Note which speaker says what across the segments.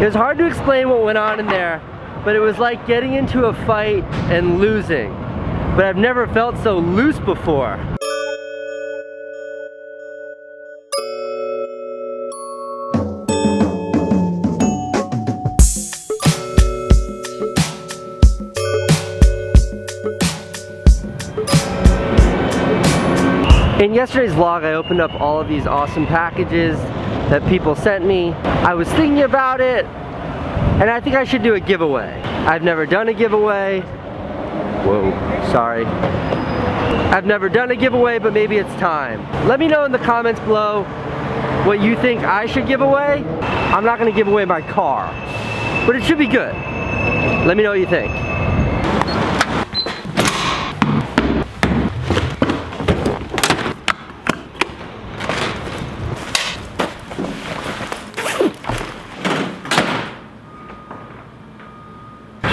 Speaker 1: It was hard to explain what went on in there, but it was like getting into a fight and losing. But I've never felt so loose before. In yesterday's vlog, I opened up all of these awesome packages that people sent me. I was thinking about it, and I think I should do a giveaway. I've never done a giveaway. Whoa, sorry. I've never done a giveaway, but maybe it's time. Let me know in the comments below what you think I should give away. I'm not gonna give away my car, but it should be good. Let me know what you think.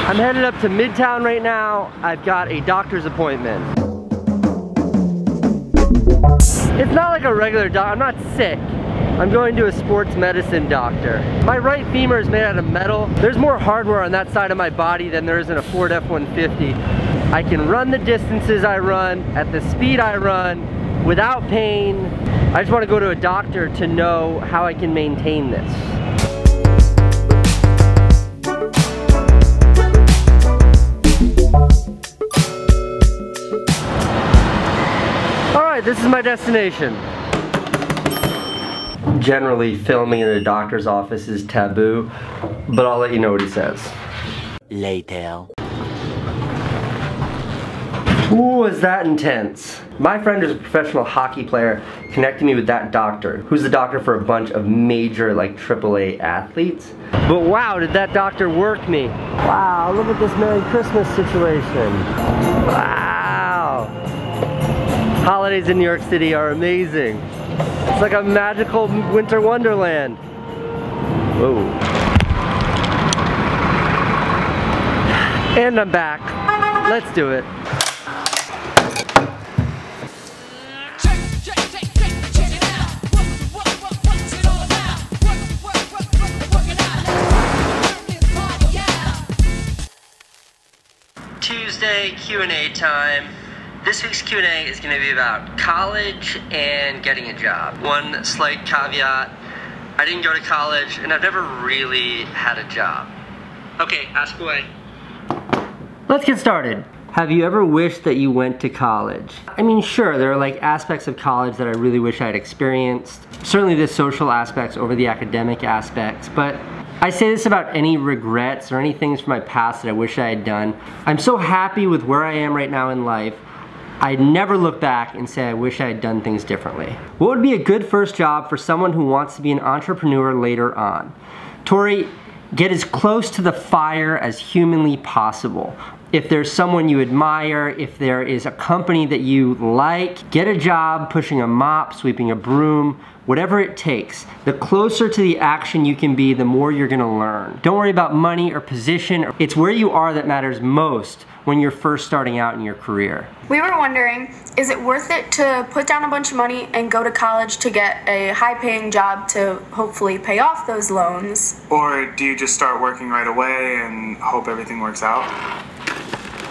Speaker 1: I'm headed up to Midtown right now. I've got a doctor's appointment. It's not like a regular doctor. I'm not sick. I'm going to a sports medicine doctor. My right femur is made out of metal. There's more hardware on that side of my body than there is in a Ford F-150. I can run the distances I run at the speed I run without pain. I just want to go to a doctor to know how I can maintain this. This is my destination. Generally, filming in a doctor's office is taboo, but I'll let you know what he says. Later. Ooh, is that intense? My friend is a professional hockey player, connected me with that doctor, who's the doctor for a bunch of major, like, AAA athletes. But wow, did that doctor work me? Wow, look at this Merry Christmas situation. Wow. Holidays in New York City are amazing. It's like a magical winter wonderland. Whoa. And I'm back. Let's do it. Tuesday Q&A time. This week's Q&A is going to be about college and getting a job. One slight caveat, I didn't go to college and I've never really had a job. Okay, ask away. Let's get started. Have you ever wished that you went to college? I mean, sure, there are like aspects of college that I really wish I had experienced. Certainly the social aspects over the academic aspects, but I say this about any regrets or any things from my past that I wish I had done. I'm so happy with where I am right now in life. I'd never look back and say I wish I had done things differently. What would be a good first job for someone who wants to be an entrepreneur later on? Tori, get as close to the fire as humanly possible. If there's someone you admire, if there is a company that you like, get a job pushing a mop, sweeping a broom, whatever it takes. The closer to the action you can be, the more you're gonna learn. Don't worry about money or position. It's where you are that matters most when you're first starting out in your career.
Speaker 2: We were wondering, is it worth it to put down a bunch of money and go to college to get a high-paying job to hopefully pay off those loans?
Speaker 3: Or do you just start working right away and hope everything works out?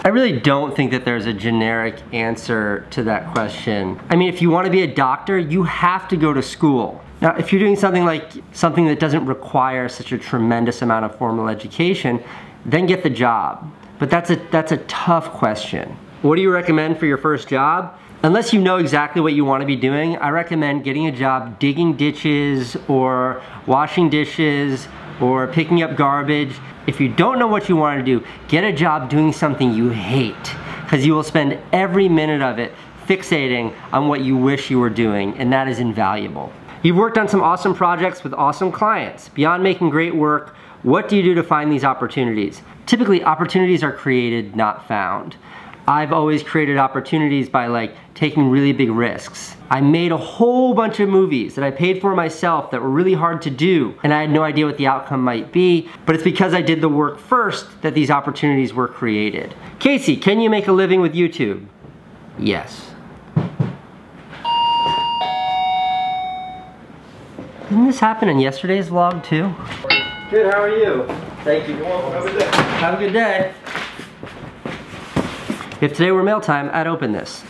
Speaker 1: I really don't think that there's a generic answer to that question. I mean, if you want to be a doctor, you have to go to school. Now, if you're doing something that doesn't require such a tremendous amount of formal education, then get the job. But that's a tough question. What do you recommend for your first job? Unless you know exactly what you want to be doing, I recommend getting a job digging ditches or washing dishes or picking up garbage. If you don't know what you want to do, get a job doing something you hate, because you will spend every minute of it fixating on what you wish you were doing, and that is invaluable. You've worked on some awesome projects with awesome clients. Beyond making great work, what do you do to find these opportunities? Typically, opportunities are created, not found. I've always created opportunities by taking really big risks. I made a whole bunch of movies that I paid for myself that were really hard to do, and I had no idea what the outcome might be, but it's because I did the work first that these opportunities were created. Casey, can you make a living with YouTube? Yes. Didn't this happen in yesterday's vlog too? Good, how are you? Thank you.
Speaker 3: You're welcome. Have a good day.
Speaker 1: Have a good day. If today were mail time, I'd open this.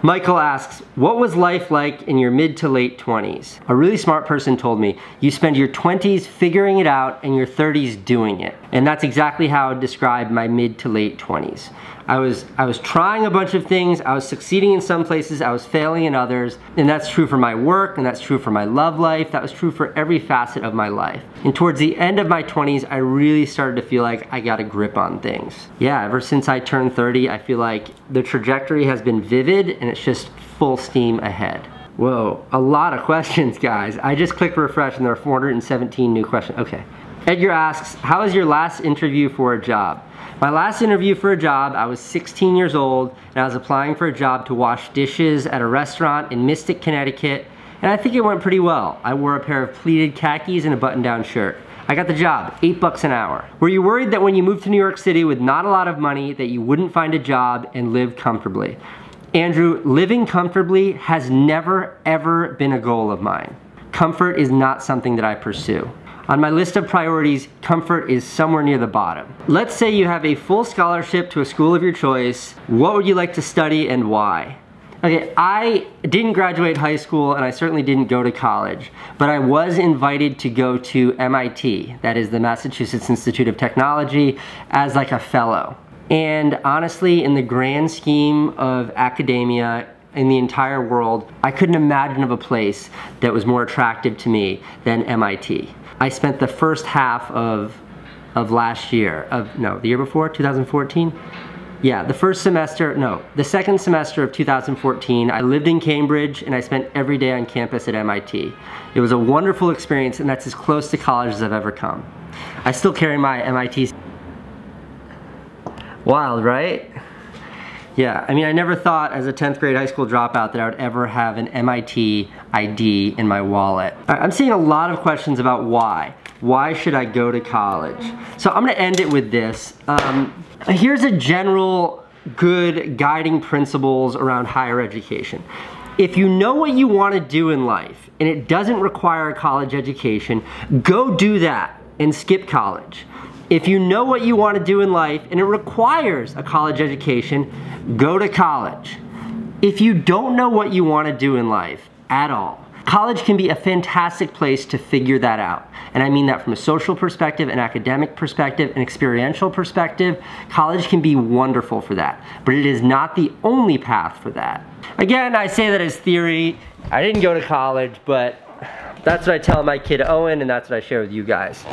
Speaker 1: Michael asks, what was life like in your mid to late 20s? A really smart person told me, you spend your 20s figuring it out and your 30s doing it. And that's exactly how I describe my mid to late 20s. I was trying a bunch of things, I was succeeding in some places, I was failing in others, and that's true for my work, and that's true for my love life, that was true for every facet of my life. And towards the end of my 20s, I really started to feel like I got a grip on things. Yeah, ever since I turned 30, I feel like the trajectory has been vivid, and it's just full steam ahead. Whoa, a lot of questions, guys. I just clicked refresh and there are 417 new questions. Okay. Edgar asks, how was your last interview for a job? My last interview for a job, I was 16 years old and I was applying for a job to wash dishes at a restaurant in Mystic, Connecticut, and I think it went pretty well. I wore a pair of pleated khakis and a button-down shirt. I got the job, $8 an hour. Were you worried that when you moved to New York City with not a lot of money that you wouldn't find a job and live comfortably? Andrew, living comfortably has never ever been a goal of mine. Comfort is not something that I pursue. On my list of priorities, comfort is somewhere near the bottom. Let's say you have a full scholarship to a school of your choice. What would you like to study and why? Okay, I didn't graduate high school and I certainly didn't go to college, but I was invited to go to MIT, that is the Massachusetts Institute of Technology, as like a fellow. And honestly, in the grand scheme of academia, in the entire world, I couldn't imagine of a place that was more attractive to me than MIT. I spent the first half of last year, the year before, 2014? Yeah, the second semester of 2014, I lived in Cambridge and I spent every day on campus at MIT. It was a wonderful experience and that's as close to college as I've ever come. I still carry my MIT. Wild, right? Yeah, I mean, I never thought as a 10th grade high school dropout that I would ever have an MIT ID in my wallet. I'm seeing a lot of questions about why. Why should I go to college? So I'm gonna end it with this. Here's a general good guiding principles around higher education. If you know what you wanna do in life and it doesn't require a college education, go do that and skip college. If you know what you want to do in life and it requires a college education, go to college. If you don't know what you want to do in life at all, college can be a fantastic place to figure that out. And I mean that from a social perspective, an academic perspective, an experiential perspective. College can be wonderful for that, but it is not the only path for that. Again, I say that as theory. I didn't go to college, but that's what I tell my kid Owen, and that's what I share with you guys.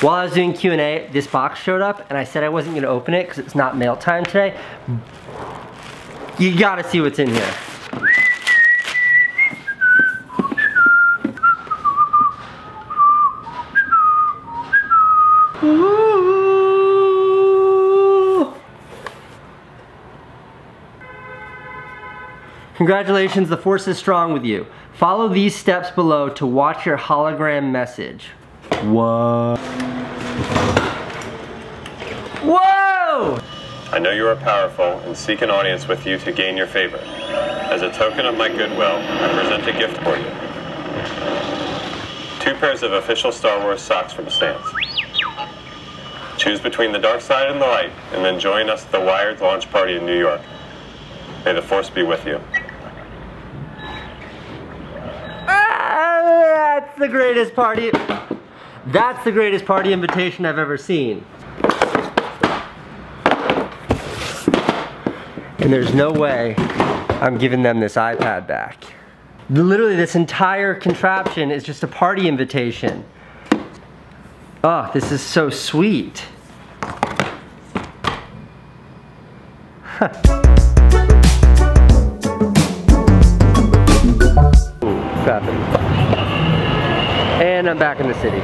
Speaker 1: While I was doing Q&A, this box showed up and I said I wasn't gonna open it because it's not mail time today. You gotta see what's in here. Ooh. Congratulations, the force is strong with you. Follow these steps below to watch your hologram message. What? Whoa!
Speaker 4: I know you are powerful and seek an audience with you to gain your favor. As a token of my goodwill, I present a gift for you. 2 pairs of official Star Wars socks from Stance. Choose between the dark side and the light, and then join us at the Wired launch party in New York. May the Force be with you.
Speaker 1: That's the greatest party. That's the greatest party invitation I've ever seen. And there's no way I'm giving them this iPad back. Literally, this entire contraption is just a party invitation. Oh, this is so sweet. Huh. Traffic. And I'm back in the city.